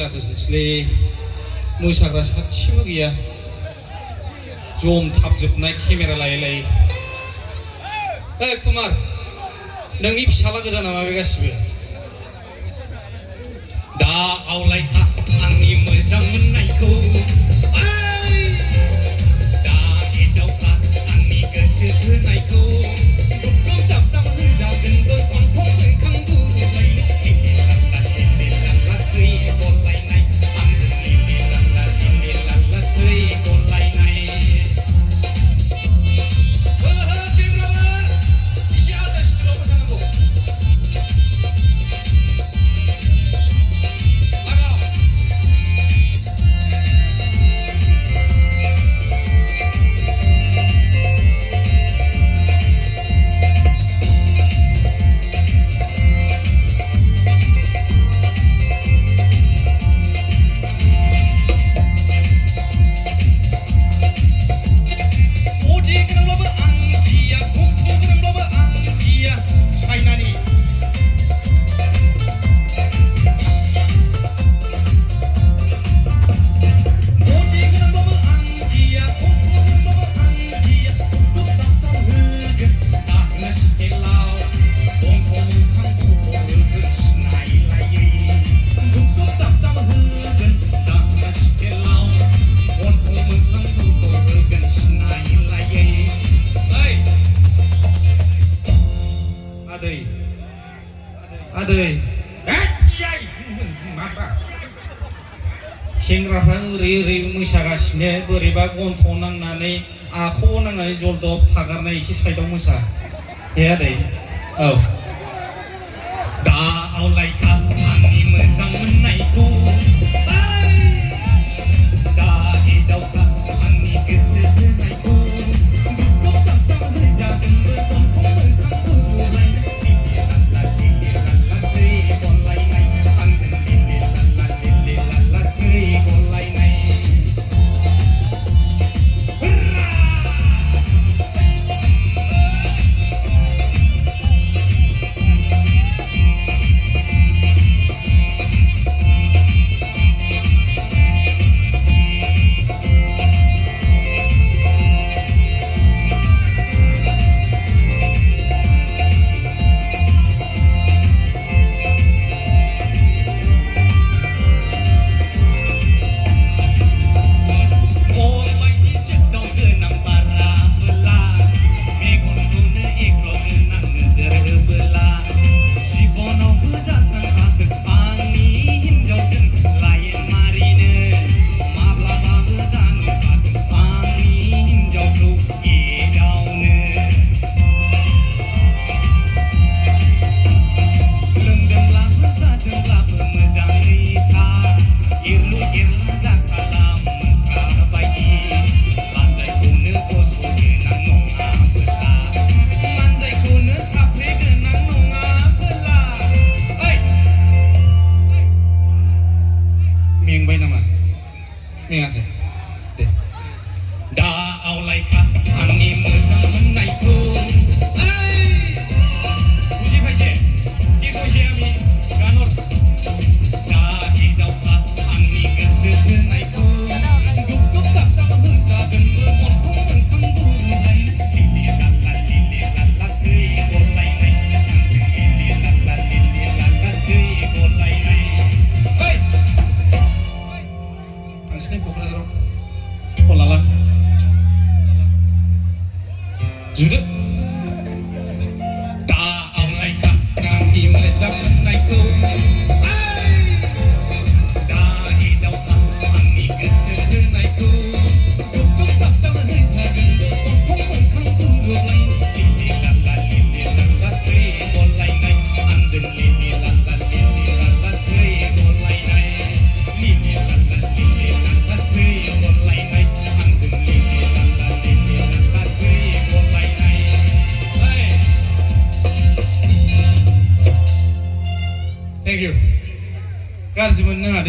जाखो जोंसोलै मोसाग्रा सासेबो गैया जम थाबजोबनाय केमेरा लायै लायै कुमार नोंनि फिसाला गोजा नामा बे गासिबो दा आवलायखा आंनि मोजां मोननायखौ दा एदावखा आंनि गोसो थोनायखौ दुब दाब दाब होजागोन बै अनथाव मोखां बुरलायनो लेले लाला थै गलायनाय आंजों लेले लाला थै गलायनाय एसे आलादा स्टिलाव मोसानांगौ आदै सेंग्राफ्रा ओरै मोसागासिनो बोरैबा गन्थ'आव नांनानै आखायाव नांनानै जलदब थागारनाय एसे साइडआव मोसा दे आदै औ दा आवलायखा आंनि मोजां मोननायखौ दा एदावखा आंनि गोसो थोनायखौ दुब दाब दाब होजागोन बै अनथाव मोखां बुरलायनो दे दा आवलायखा आंनि मोजां मोननायखौ बुझि पाइছে কি কইছে আমি গানৰ दा एदावखा आंनि गोसो थोनायखौ दुब दाब दाब होजागोन बै अनथाव मोखां बुरलायनो लेले लाला थै गलायनाय आंजों लेले लाला थै गलायनाय थांसै क'क्राझाराव खलाला जुदो दा आवलायखा आंनि मोजां मोननायखौ दा एदावखा आंनि गोसो थोनायखौ दुब दाब दाब होजागोन बै अनथाव मोखां बुरलायनो लेले लाला थै गलायनाय आंजों लेले लाला थै गलायनाय लेले लाला थै गलायनाय आंजों लेले लाला थै गलायनाय थेंक इउ गाज्रि मोननो नाङा।